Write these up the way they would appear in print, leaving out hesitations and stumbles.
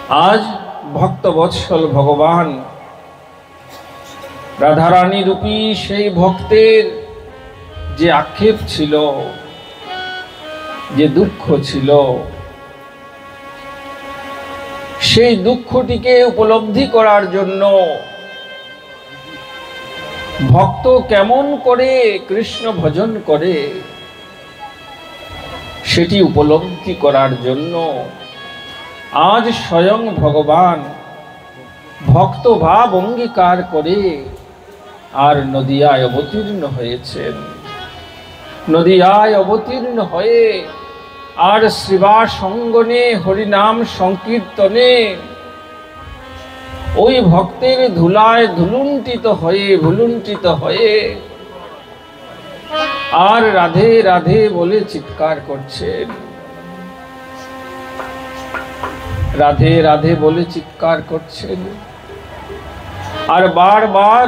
আজ ভক্তবৎসল ভগবান রাধারানী রূপী সেই ভক্তের যে আক্ষেপ ছিল, যে দুঃখ ছিল, সেই দুঃখটিকে উপলব্ধি করার জন্য ভক্ত কেমন করে কৃষ্ণ ভজন করে সেটি উপলব্ধি করার জন্য আজ স্বয়ং ভগবান ভক্ত ভাব অঙ্গীকার করে আর নদিয়ায় অবতীর্ণ হয়েছেন। নদিয়ায় অবতীর্ণ হয়ে আর শ্রীবাস অঙ্গনে হরিনাম সংকীর্তনে ওই ভক্তের ধুলায় ধুলুণ্ঠিত হয়ে আর রাধে রাধে বলে চিৎকার করছেন, রাধে রাধে বলে চিৎকার করছেন। আর বারবার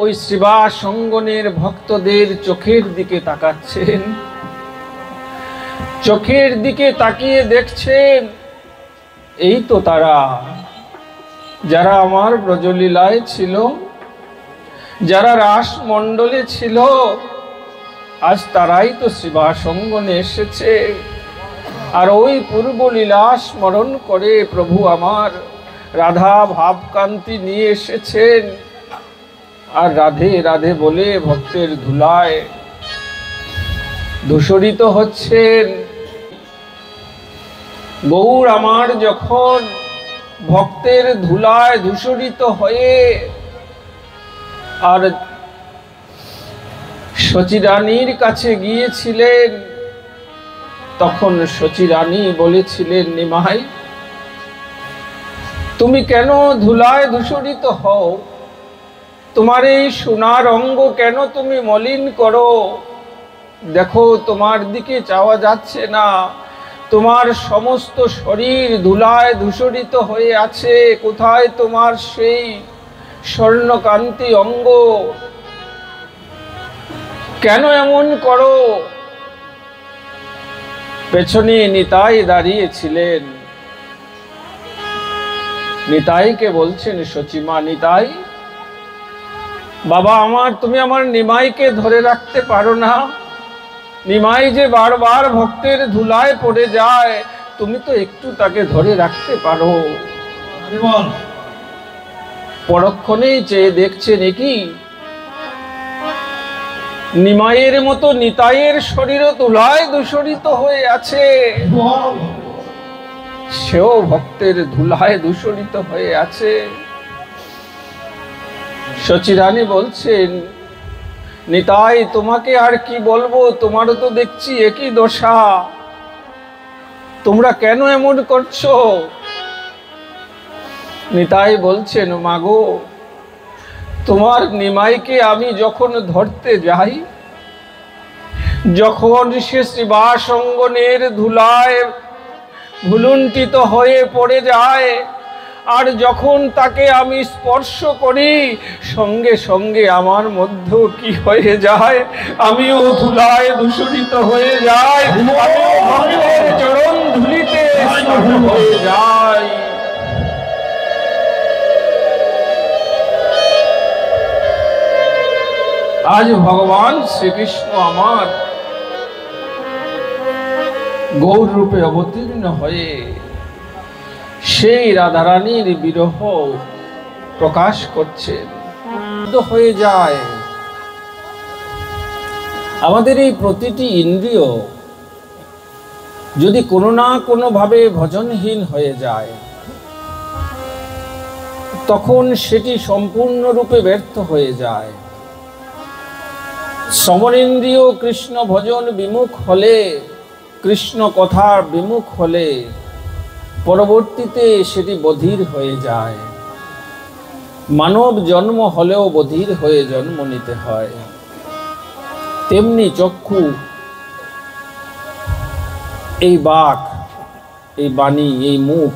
ওই শ্রীবাস অঙ্গনের ভক্তদের চোখের দিকে তাকাচ্ছেন, চোখের দিকে তাকিয়ে দেখছেন এই তো তারা, যারা আমার ব্রজলীলায় ছিল, যারা রাস মণ্ডলে ছিল, আজ তারাই তো শ্রীবাস অঙ্গনে এসেছে। আর ওই পূর্ব লীলা স্মরণ করে প্রভু আমার রাধা ভাবকান্তি নিয়ে এসেছেন আর রাধে রাধে বলে ভক্তের ধুলায় ধূসরিত হচ্ছেন। গৌর আমার যখন ভক্তের ধুলায় ধূসরিত হয়ে আর সচিরানীর কাছে গিয়েছিলেন, তখন সচিরানী বলেছিলেন, নিমাই তুমি কেন ধুলায় ধূসরিত হও? তোমার এই সোনার অঙ্গ কেন তুমি মলিন করো? দেখো তোমার দিকে চাওয়া যাচ্ছে না, তোমার সমস্ত শরীর ধুলায় ধূসরিত হয়ে আছে। কোথায় তোমার সেই স্বর্ণকান্তি অঙ্গ? কেন এমন করো? পেছনে নিতাই দাঁড়িয়েছিলেন। নিতাইকে বলছেন, সচিমা নিতাই, বাবা আমার, তুমি আমার নিমাইকে ধরে রাখতে পারো না? নিমাই যে বারবার ভক্তের ধুলায় পড়ে যায়, তুমি তো একটু তাকে ধরে রাখতে পারো। পরক্ষণেই চেয়ে দেখছেন কি নিমাইয়ের মতো নিতাইয়ের শরীরও ধুলায় ধূসরিত হয়ে আছে, সেও ভক্তের ধুলায় ধূসরিত হয়ে আছে। সচিরানী বলছেন, নিতাই তোমাকে আর কি বলবো, তোমারও তো দেখছি একই দশা, তোমরা কেন এমন করছো? নিতাই বলছেন, মাগো তোমার নিমাইকে আমি যখন ধরতে যাই, যখন সে শ্রীবাস অঙ্গনের ধুলায় ভুলুণ্ঠিত হয়ে পড়ে যায়, আর যখন তাকে আমি স্পর্শ করি, সঙ্গে সঙ্গে আমার মধ্যে কি হয়ে যায়, আমিও ধুলায় দূষিত হয়ে যাই, আমিও ভক্তের চরণ ধুলিতে হয়ে যাই। আজ ভগবান শ্রীকৃষ্ণ আমার গৌর রূপে অবতীর্ণ হয়ে সেই রাধারানীর বিরহ প্রকাশ করছেন, হয়ে যায়। আমাদের এই প্রতিটি ইন্দ্রিয় যদি কোনো না কোনো ভাবে ভজনহীন হয়ে যায়, তখন সেটি সম্পূর্ণরূপে ব্যর্থ হয়ে যায়। শ্রবণেন্দ্রিয় কৃষ্ণ ভজন বিমুখ হলে, কৃষ্ণ কথার বিমুখ হলে পরবর্তীতে সেটি বধির হয়ে যায়। মানব জন্ম হলেও বধির হয়ে জন্ম নিতে হয়। তেমনি চক্ষু, এই বাক, এই বাণী, এই মুখ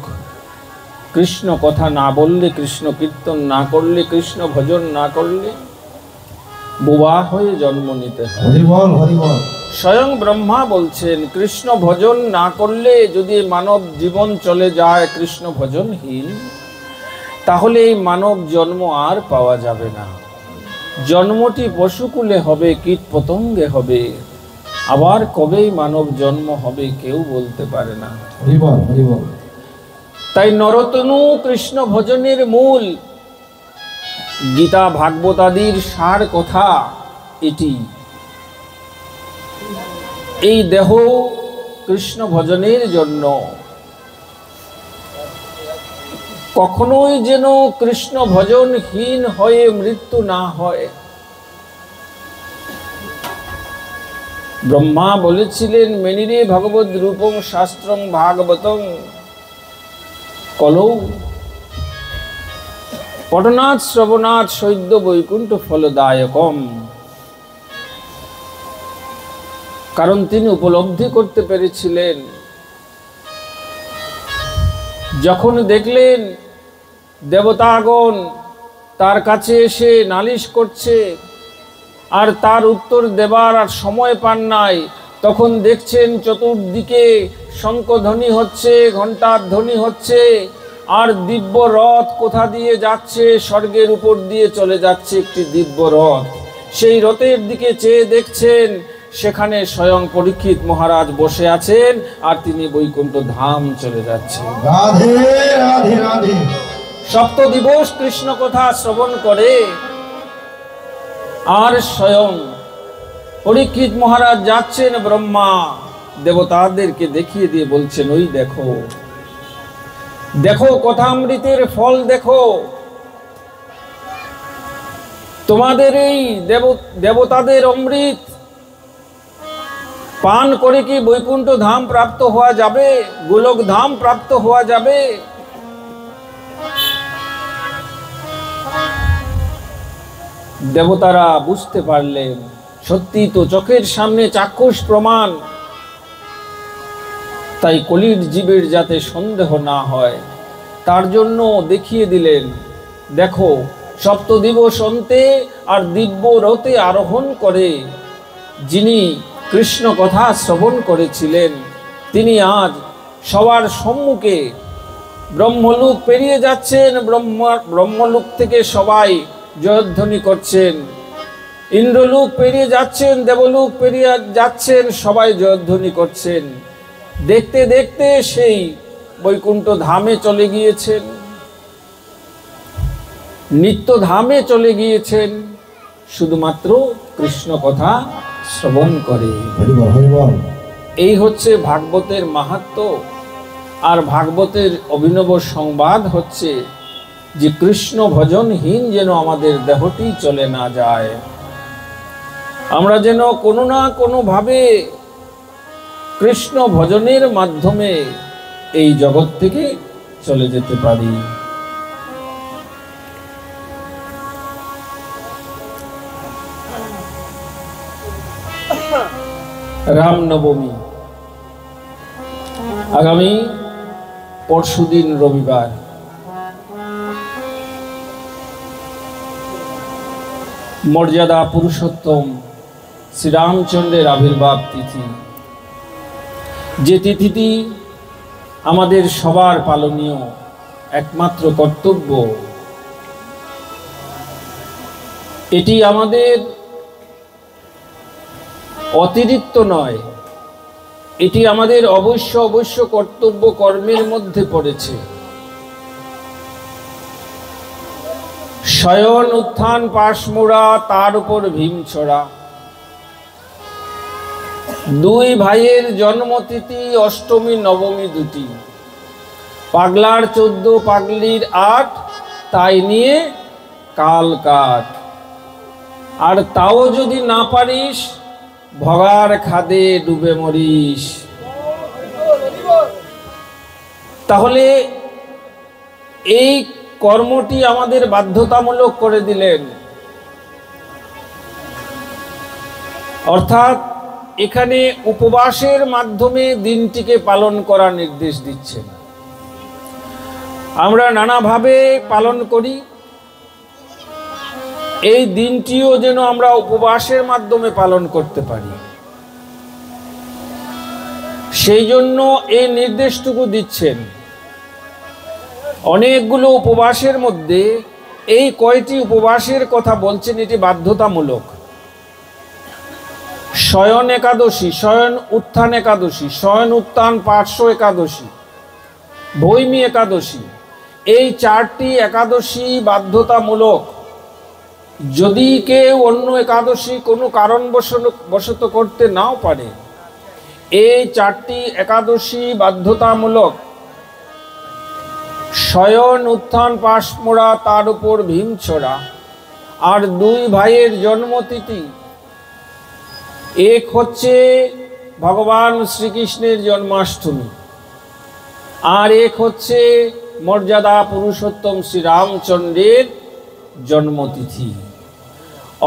কৃষ্ণ কথা না বললে, কৃষ্ণ কীর্তন না করলে, কৃষ্ণ ভজন না করলে বোবা হয়ে জন্ম নিতে হয়। হরি বল, হরি বল। স্বয়ং ব্রহ্মা বলছেন কৃষ্ণ ভজন না করলে যদি মানব জীবন চলে যায় কৃষ্ণ ভজনহীন, তাহলে এই মানব জন্ম আর পাওয়া যাবে না। জন্মটি পশুকুলে হবে, কীট পতঙ্গে হবে, আবার কবেই মানব জন্ম হবে কেউ বলতে পারে না। তাই নরতনু কৃষ্ণ ভজনের মূল। গীতা ভাগবতাদির সার কথা এটি। এই দেহ কৃষ্ণ ভজনের জন্য, কখনোই যেন কৃষ্ণ ভজনহীন হয়ে মৃত্যু না হয়। ব্রহ্মা বলেছিলেন মেনিরে ভগবদ রূপং শাস্ত্রং ভাগবতং কলৌ পঠনাথ শ্রবণাথ সৈদ্য বৈকুণ্ঠ ফলদায়কম। কারণ তিনি উপলব্ধি করতে পেরেছিলেন, যখন দেখলেন দেবতাগণ তার কাছে এসে নালিশ করছে আর তার উত্তর দেবার আর সময় পান নাই, তখন দেখছেন চতুর্দিকে শঙ্খধ্বনি হচ্ছে, ঘণ্টার ধ্বনি হচ্ছে, আর দিব্য রথ কোথা দিয়ে যাচ্ছে, স্বর্গের উপর দিয়ে চলে যাচ্ছে একটি দিব্য রথ। সেই রথের দিকে চেয়ে দেখছেন সেখানে স্বয়ং পরীক্ষিত মহারাজ বসে আছেন আর তিনি বৈকুণ্ঠ ধাম চলে যাচ্ছেন। রাধে রাধে রাধে। সপ্ত দিবস কৃষ্ণ কথা শ্রবণ করে আর স্বয়ং পরীক্ষিত মহারাজ যাচ্ছেন, ব্রহ্মা দেবতাদেরকে দেখিয়ে দিয়ে বলছেন ওই দেখো দেখো কথামৃতের ফল দেখো, তোমাদের এই দেবতাদের অমৃত পান করে কি বৈকুণ্ঠ ধাম প্রাপ্ত হওয়া যাবে, গোলক ধাম প্রাপ্ত হওয়া যাবে? দেবতারা বুঝতে পারলেন সত্যি তো, চোখের সামনে চাক্ষুষ প্রমাণ। তাই কলির জীবের যাতে সন্দেহ না হয় তার জন্য দেখিয়ে দিলেন, দেখো সপ্ত দিবস অন্তে আর দিব্য রথে আরোহণ করে যিনি কৃষ্ণ কথা শ্রবণ করেছিলেন তিনি আজ সবার সম্মুখে ব্রহ্মলোক পেরিয়ে যাচ্ছেন। ব্রহ্মলোক থেকে সবাই জয়ধ্বনি করছেন, ইন্দ্রলোক পেরিয়ে যাচ্ছেন, দেবলোক পেরিয়ে যাচ্ছেন, সবাই জয়ধ্বনি করছেন। দেখতে দেখতে সেই বৈকুণ্ঠ ধামে চলে গিয়েছেন, নিত্য ধামে চলে গিয়েছেন, শুধুমাত্র কৃষ্ণ কথা শ্রবণ করে। এই হচ্ছে ভাগবতের মাহাত্ম্য। আর ভাগবতের অভিনব সংবাদ হচ্ছে যে কৃষ্ণ ভজনহীন যেন আমাদের দেহটি চলে না যায়, আমরা যেন কোনো না কোনো ভাবে কৃষ্ণ ভজনের মাধ্যমে এই জগৎ থেকে চলে যেতে পারি। রামনবমী আগামী পরশুদিন রবিবার। মর্যাদা পুরুষোত্তম শ্রীরামচন্দ্রের আবির্ভাব তিথি, যে তিথিটি আমাদের সবার পালনীয় একমাত্র কর্তব্য। এটি আমাদের অতিরিক্ত নয়, এটি আমাদের অবশ্য কর্তব্য কর্মের মধ্যে পড়েছে। শয়ন উত্থান পাশমোড়া, তার উপর ভীম ছড়া। দুই ভাইয়ের জন্মতিথি অষ্টমী নবমী দুটি, পাগলার 14 পাগলির 8, তাই নিয়ে কাল কাট। আর তাও যদি না পারিস ভগার খাদে ডুবে মরিস। তাহলে এই কর্মটি আমাদের বাধ্যতামূলক করে দিলেন, অর্থাৎ এখানে উপবাসের মাধ্যমে দিনটিকে পালন করার নির্দেশ দিচ্ছেন। আমরা নানাভাবে পালন করি, এই দিনটিও যেন আমরা উপবাসের মাধ্যমে পালন করতে পারি। সেই জন্য এই নির্দেশটুকু দিচ্ছেন। অনেকগুলো উপবাসের মধ্যে এই কয়টি উপবাসের কথা বলছেন, এটি বাধ্যতামূলক। শয়ন একাদশী, শয়ন উত্থান একাদশী, শয়ন উত্থান পার্শ্ব একাদশী, ভৈমী একাদশী, এই 4টি একাদশী বাধ্যতামূলক। যদি কেউ অন্য একাদশী কোনো কারণবশত করতে নাও পারে, এই 4টি একাদশী বাধ্যতামূলক। শয়ন উত্থান পাশ মোড়া, তার উপর ভীম ছোড়া, আর 2 ভাইয়ের জন্মতিথি। এক হচ্ছে ভগবান শ্রীকৃষ্ণের জন্মাষ্টমী, আর এক হচ্ছে মর্যাদা পুরুষোত্তম শ্রী রামচন্দ্রের জন্মতিথি।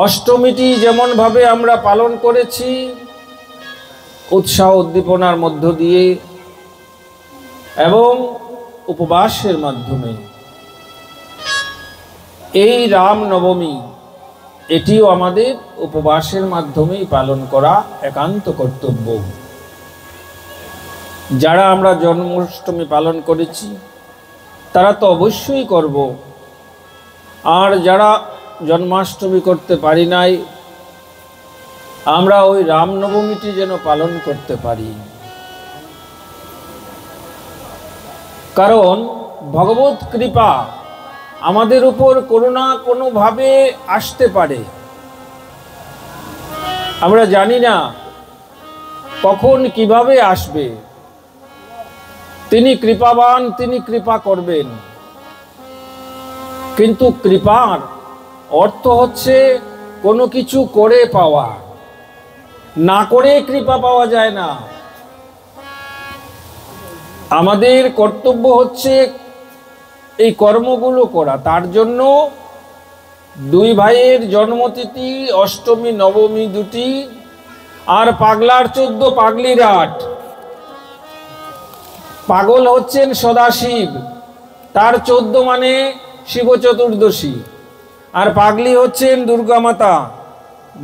অষ্টমীটি যেমনভাবে আমরা পালন করেছি উৎসাহ উদ্দীপনার মধ্য দিয়ে এবং উপবাসের মাধ্যমে, এই রামনবমী এটিও আমাদের উপবাসের মাধ্যমেই পালন করা একান্ত কর্তব্য। যারা আমরা জন্মাষ্টমী পালন করেছি তারা তো অবশ্যই করব, আর যারা জন্মাষ্টমী করতে পারি নাই, আমরা ওই রামনবমীটি যেন পালন করতে পারি। কারণ ভগবত কৃপা আমাদের উপর করুণা কোনোভাবে আসতে পারে, আমরা জানি না কখন কিভাবে আসবে। তিনি কৃপাবান, তিনি কৃপা করবেন। কিন্তু কৃপার অর্থ হচ্ছে কোনো কিছু করে পাওয়া, না করে কৃপা পাওয়া যায় না। আমাদের কর্তব্য হচ্ছে এই কর্মগুলো করা। তার জন্য 2 ভাইয়ের জন্মতিথি, অষ্টমী নবমী 2টি, আর পাগলার 14 পাগলির 8। পাগল হচ্ছেন সদাশিব, তার 14 মানে শিব চতুর্দশী, আর পাগলি হচ্ছেন দুর্গা মাতা,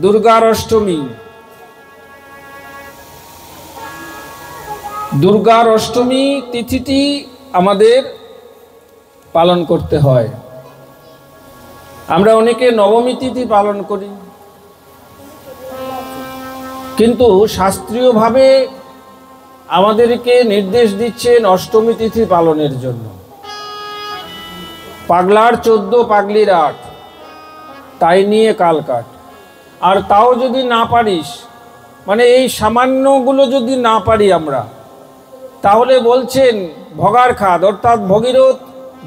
দুর্গার অষ্টমী। দুর্গার অষ্টমী তিথিটি আমাদের পালন করতে হয়। আমরা অনেকে নবমী তিথি পালন করি, কিন্তু শাস্ত্রীয়ভাবে আমাদেরকে নির্দেশ দিচ্ছেন অষ্টমী তিথি পালনের জন্য। পাগলার 14 পাগলির 8, তাই নিয়ে কাল কাট। আর তাও যদি না পারিস, মানে এই সামান্যগুলো যদি না পারি আমরা, তাহলে বলছেন ভগার খাদ, অর্থাৎ ভগীরথ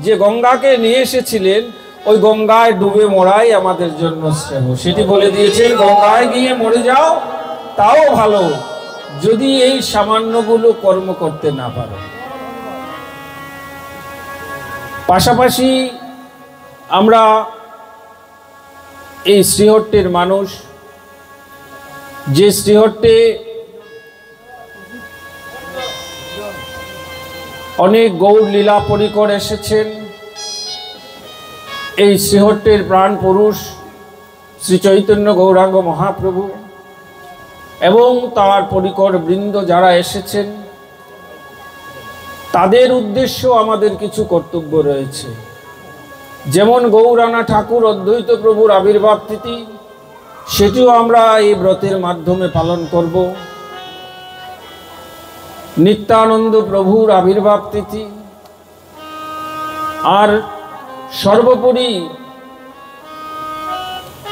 যে গঙ্গাকে নিয়ে এসেছিলেন, ওই গঙ্গায় ডুবে মরাই আমাদের জন্য শ্রেয়। সেটি বলে দিয়েছেন, গঙ্গায় গিয়ে মরে যাও তাও ভালো, যদি এই সামান্যগুলো কর্ম করতে না পারো। পাশাপাশি আমরা এই শ্রীহট্টের মানুষ, যে শ্রীহট্টে অনেক গৌর লীলা পরিকর এসেছেন, এই শ্রীহট্টের প্রাণ পুরুষ শ্রী চৈতন্য গৌরাঙ্গ মহাপ্রভু এবং তার পরিকর বৃন্দ যারা এসেছেন, তাদের উদ্দেশ্য আমাদের কিছু কর্তব্য রয়েছে। যেমন গৌরানা ঠাকুর অদ্বৈত প্রভুর আবির্ভাব তিথি, সেটিও আমরা এই ব্রতের মাধ্যমে পালন করব। নিত্যানন্দ প্রভুর আবির্ভাব তিথি, আর সর্বোপরি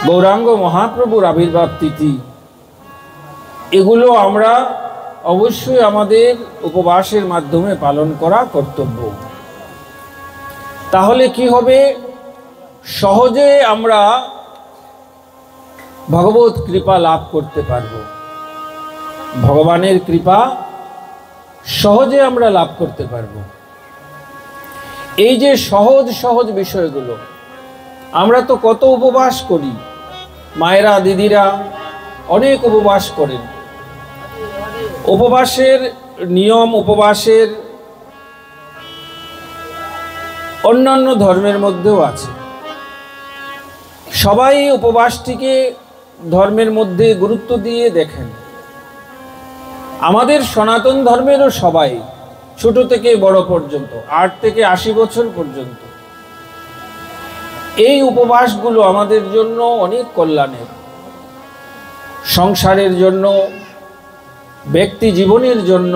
গৌরাঙ্গ মহাপ্রভুর আবির্ভাব তিথি, এগুলো আমরা অবশ্যই আমাদের উপবাসের মাধ্যমে পালন করা কর্তব্য। তাহলে কি হবে? সহজে আমরা ভগবত কৃপা লাভ করতে পারব। ভগবানের কৃপা সহজে আমরা লাভ করতে পারব। এই যে সহজ সহজ বিষয়গুলো, আমরা তো কত উপবাস করি, মায়েরা দিদিরা অনেক উপবাস করেন। উপবাসের নিয়ম, উপবাসের অন্যান্য ধর্মের মধ্যেও আছে। সবাই উপবাসটিকে ধর্মের মধ্যে গুরুত্ব দিয়ে দেখেন। আমাদের সনাতন ধর্মেরও সবাই ছোট থেকে বড় পর্যন্ত 8 থেকে 80 বছর পর্যন্ত এই উপবাসগুলো আমাদের জন্য অনেক কল্যাণের, সংসারের জন্য, ব্যক্তি জীবনের জন্য,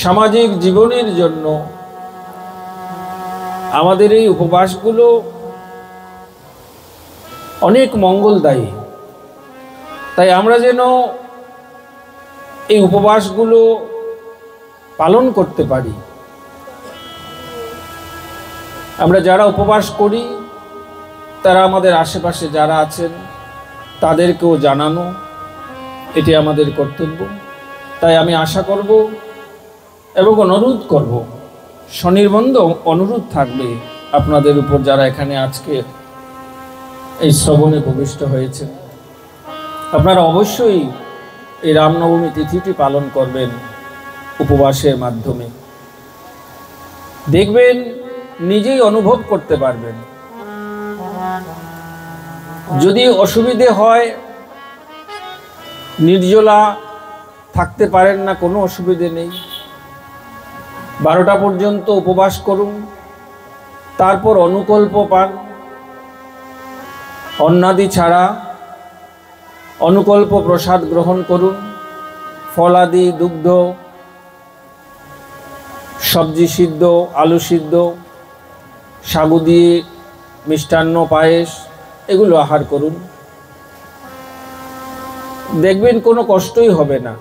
সামাজিক জীবনের জন্য আমাদের এই উপবাসগুলো অনেক মঙ্গলদায়ী। তাই আমরা যেন এই উপবাসগুলো পালন করতে পারি। আমরা যারা উপবাস করি তারা আমাদের আশেপাশে যারা আছেন তাদেরকেও জানানো, এটি আমাদের কর্তব্য। তাই আমি আশা করব এবং অনুরোধ করব, স্বনির্বন্ধ অনুরোধ থাকবে আপনাদের উপর যারা এখানে আজকে এই শ্রবণে প্রবিষ্ট হয়েছে, আপনারা অবশ্যই এই রামনবমী তিথিটি পালন করবেন উপবাসের মাধ্যমে। দেখবেন নিজেই অনুভব করতে পারবেন। যদি অসুবিধে হয়, নির্জলা থাকতে পারেন না, কোনো অসুবিধে নেই, 12টা পর্যন্ত উপবাস করুন, তারপর অনুকল্প পান, অন্নাদি ছাড়া অনুকল্প প্রসাদ গ্রহণ করুন, ফলাদি, দুগ্ধ, সবজি সিদ্ধ, আলু সিদ্ধ, সাগু দিয়ে মিষ্টান্ন, পায়েস, এগুলো আহার করুন। দেখবেন কোনো কষ্টই হবে না।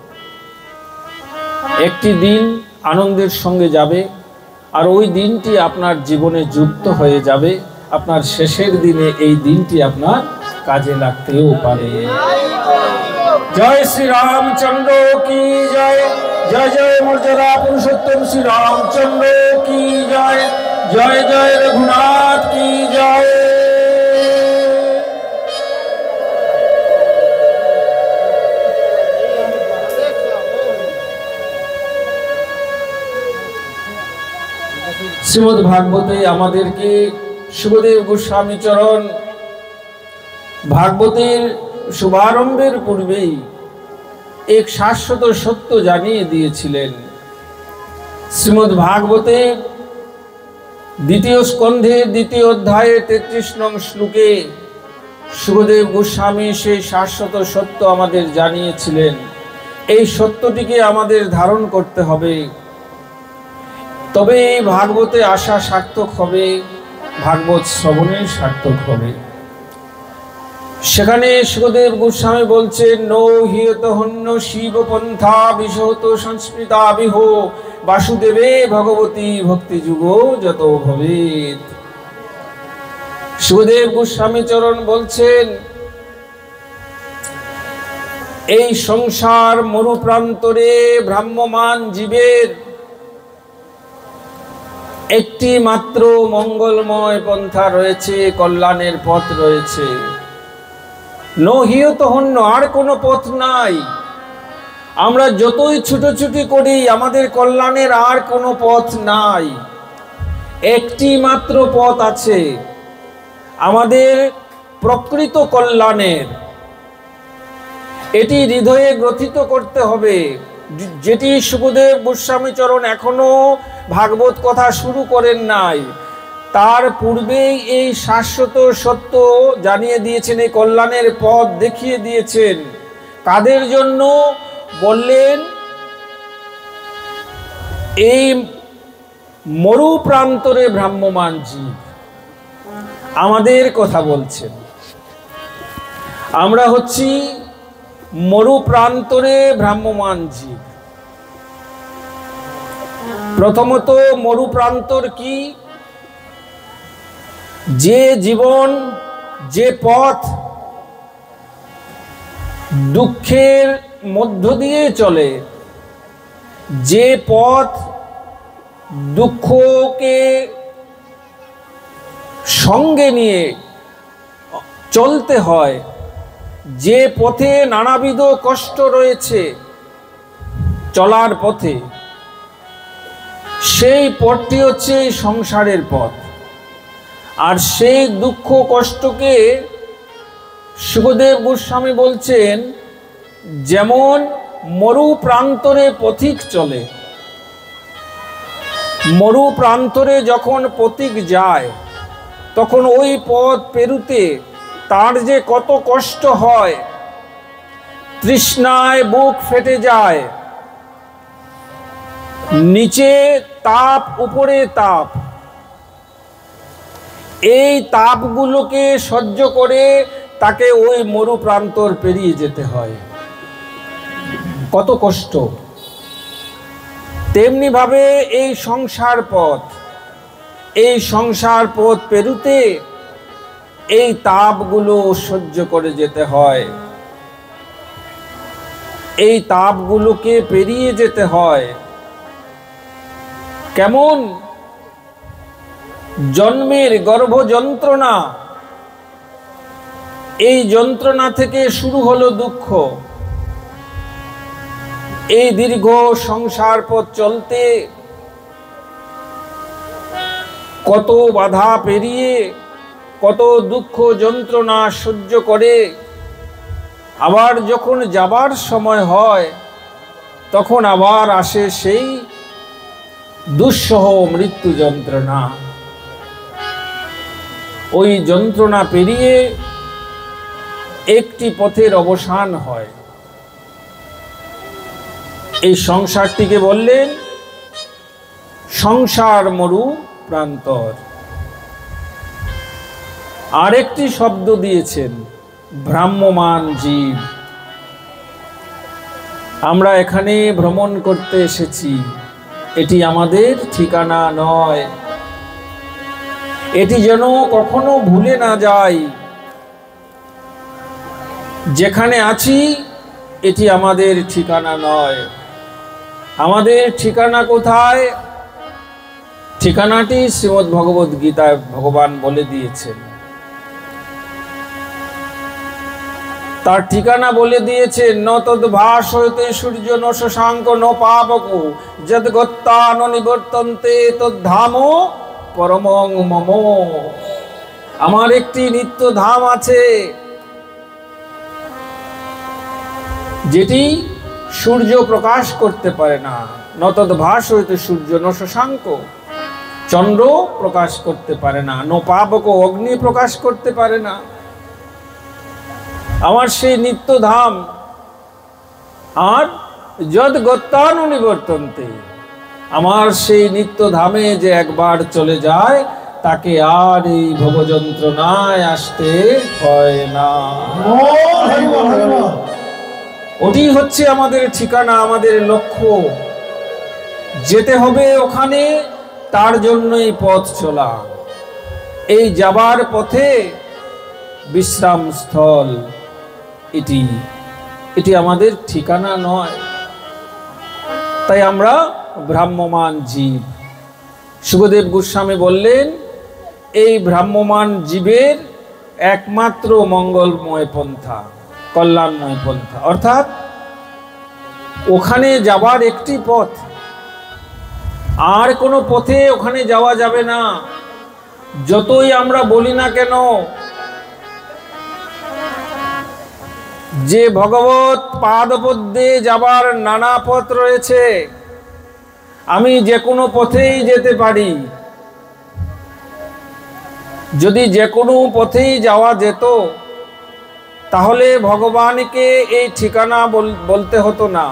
একটি দিন আনন্দের সঙ্গে যাবে, আর ওই দিনটি আপনার জীবনে যুক্ত হয়ে যাবে। আপনার শেষের দিনে এই দিনটি আপনার কাজে লাগতেও পারে। জয় শ্রী রামচন্দ্র কি জয়, জয় জয় মর্যাদা পুরুষোত্তম শ্রী রামচন্দ্র কি জয়, জয় জয় রঘুনাথ কি জয়। শ্রীমদ্ ভাগবতে আমাদেরকে শুভদেব গোস্বামী চরণ ভাগবতের শুভারম্ভের পূর্বেই এক শাশ্বত সত্য জানিয়ে দিয়েছিলেন। শ্রীমদ্ ভাগবতের 2য় স্কন্ধের 2য় অধ্যায়ে 33 নং শ্লোকে শুভদেব গোস্বামী সেই শাশ্বত সত্য আমাদের জানিয়েছিলেন। এই সত্যটিকে আমাদের ধারণ করতে হবে, তবে এই ভাগবতে আসা সার্থক হবে, ভাগবত শ্রবণের সার্থক হবে। সেখানে শুকদেব গোস্বামী বলছেন, নো হিয়ত হন্য শিব পন্থা বিশহত সংস্কৃতা বিহ বাসুদেবে ভগবতী ভক্তি যুগ যত ভবেত। শুকদেব গোস্বামী চরণ বলছেন, এই সংসার মরুপ্রান্তরে ভ্রাম্যমান জীবের একটি মাত্র মঙ্গলময় পন্থা রয়েছে, কল্যাণের পথ রয়েছে। নহিয়ত হন্য, আর কোনো পথ নাই। আমরা যতই ছুটোছুটি করি, আমাদের কল্যাণের আর কোনো পথ নাই। একটি মাত্র পথ আছে আমাদের প্রকৃত কল্যাণের। এটি হৃদয়ে গ্রথিত করতে হবে, যেটি শুকদেব গোস্বামী চরণ এখনো ভাগবত কথা শুরু করেন নাই। তার পূর্বেই এই শাশ্বত সত্য জানিয়ে দিয়েছেন, এই কল্যাণের পথ দেখিয়ে দিয়েছেন। কাদের জন্য বললেন? এই মরু প্রান্তরে ভ্রাম্যমান জীব, আমাদের কথা বলছেন। আমরা হচ্ছি মরু প্রান্তরে ভ্রাম্যমান জীব। প্রথমত মরু প্রান্তর কি? যে জীবন, যে পথ দুঃখের মধ্য দিয়ে চলে, যে পথ দুঃখকে সঙ্গে নিয়ে চলতে হয়, যে পথে নানাবিধ কষ্ট রয়েছে চলার পথে, সেই পথটি হচ্ছে এই সংসারের পথ। আর সেই দুঃখ কষ্টকে শুকদেব গোস্বামী বলছেন, যেমন মরু প্রান্তরে পথিক চলে, মরু প্রান্তরে যখন পথিক যায় তখন ওই পথ পেরুতে তার যে কত কষ্ট হয়, তৃষ্ণায় বুক ফেটে যায়, নিচে তাপ উপরে তাপ, এই তাপগুলোকে সহ্য করে তাকে ওই মরু প্রান্তর পেরিয়ে যেতে হয়। কত কষ্ট। তেমনি ভাবে এই সংসার পথ, এই সংসার পথ পেরুতে এই তাপগুলো সহ্য করে যেতে হয়, এই তাপগুলোকে পেরিয়ে যেতে হয়। কেমন? জন্মের গর্ভ যন্ত্রণা, এই যন্ত্রণা থেকে শুরু হলো দুঃখ। এই দীর্ঘ সংসার পথ চলতে কত বাধা পেরিয়ে, কত দুঃখ যন্ত্রণা সহ্য করে আবার যখন যাবার সময় হয় তখন আবার আসে সেই দুঃসহ মৃত্যু যন্ত্রণা। ওই যন্ত্রণা পেরিয়ে একটি পথের অবসান হয়। এই সংসারটিকে বললেন সংসার মরু প্রান্তর। আরেকটি শব্দ দিয়েছেন ভ্রাম্যমান জীব। আমরা এখানে ভ্রমণ করতে এসেছি, এটি আমাদের ঠিকানা নয়। এটি যেন কখনো ভুলে না যাই, যেখানে আছি এটি আমাদের ঠিকানা নয়। আমাদের ঠিকানা কোথায়? ঠিকানাটি শ্রীমদ্ ভগবদ গীতায় ভগবান বলে দিয়েছেন। তার ঠিকানা বলে দিয়েছেন, ন তদ ভাসয়তে সূর্য ন শশাঙ্ক ন পাবক যদ গত্তান নিবর্তন্তে তদ্ধাম পরমং মম। আমার একটি নিত্য ধাম আছে, যেটি সূর্য প্রকাশ করতে পারে না। ন তদ ভাসয়তে সূর্য ন শশাঙ্ক, চন্দ্র প্রকাশ করতে পারে না। ন পাবক, অগ্নি প্রকাশ করতে পারে না। আমার সেই নিত্য ধাম। আর যদ গত্তান নিবর্তন্তে, আমার সেই নিত্য ধামে যে একবার চলে যায় তাকে আর এই ভবযন্ত্রণায় আসতে হয় না। ওটি হচ্ছে আমাদের ঠিকানা, আমাদের লক্ষ্য। যেতে হবে ওখানে, তার জন্যই পথ চলা। এই যাবার পথে বিশ্রাম স্থল, এটি আমাদের ঠিকানা নয়। তাই আমরা ভ্রাম্যমান জীব। শুকদেব গোস্বামী বললেন, এই ভ্রাম্যমান জীবের একমাত্র মঙ্গলময় পন্থা, কল্যাণময় পন্থা, অর্থাৎ ওখানে যাবার একটি পথ, আর কোনো পথে ওখানে যাওয়া যাবে না। যতই আমরা বলি না কেন যে ভগবত পাদপদ্মে যাবার নানা পথ রয়েছে, আমি যে কোনো পথেই যেতে পারি। যদি যে কোনো পথেই যাওয়া যেত তাহলে ভগবানকে এই ঠিকানা বলতে হতো না।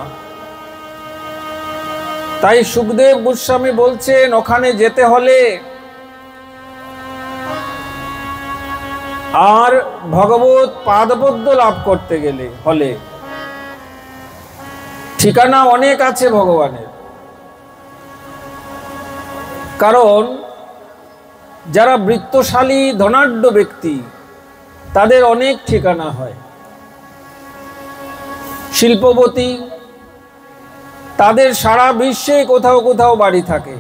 তাই শুকদেব গোস্বামী বলছেন, ওখানে যেতে হলে আর ভগবত পাদপদ্ম লাভ করতে গেলে হলে ঠিকানা অনেক আছে ভগবানের। কারণ যারা বৃত্তশালী ধনাঢ্য ব্যক্তি তাদের অনেক ঠিকানা হয়। শিল্পপতি, তাদের সারা বিশ্বে কোথাও কোথাও বাড়ি থাকে।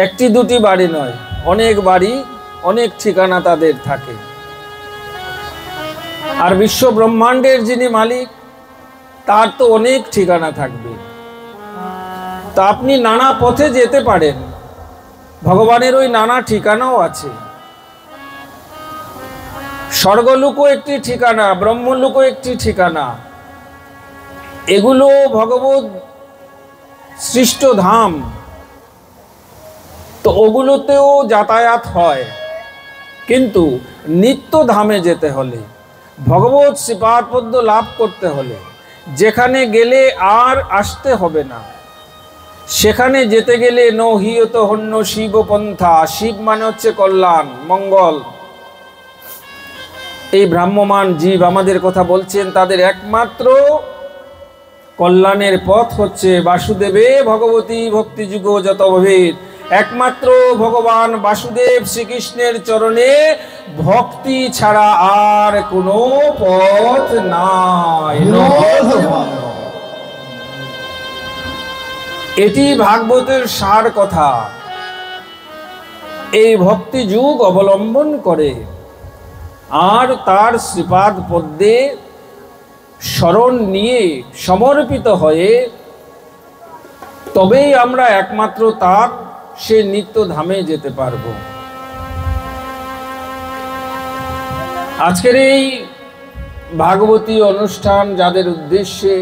একটি দুটি বাড়ি নয়, অনেক বাড়ি, অনেক ঠিকানা তাদের থাকে। আর বিশ্ব ব্রহ্মাণ্ডের যিনি মালিক, তার তো অনেক ঠিকানা থাকবে। তা আপনি নানা পথে যেতে পারেন, ভগবানের ওই নানা ঠিকানাও আছে। স্বর্গলোকও একটি ঠিকানা, ব্রহ্মলোকও একটি ঠিকানা। এগুলো ভগবত সৃষ্ট ধাম, তো ওগুলোতেও যাতায়াত হয়। কিন্তু নিত্য ধামে যেতে হলে, ভগবত শ্রীপাদ পদ্ম লাভ করতে হলে, যেখানে গেলে আর আসতে হবে না, সেখানে যেতে গেলে নহিয়ত হন্য শিব পন্থা। শিব মানে হচ্ছে কল্যাণ, মঙ্গল। এই ভ্রাম্যমান জীব আমাদের কথা বলছেন, তাদের একমাত্র কল্যাণের পথ হচ্ছে বাসুদেবে ভগবতী ভক্তি যুগ যত ভবেদ। একমাত্র ভগবান বাসুদেব শ্রীকৃষ্ণের চরণে ভক্তি ছাড়া আর কোনো পথ নাই। এটি ভাগবতের সার কথা। এই ভক্তি যুগ অবলম্বন করে আর তার শ্রীপাদ পদ্মে শরণ নিয়ে সমর্পিত হয়ে তবেই আমরা একমাত্র তার সে নিত্য ধামে যেতে পারব। আজকের এই ভাগবতী অনুষ্ঠান যাদের উদ্দেশ্যে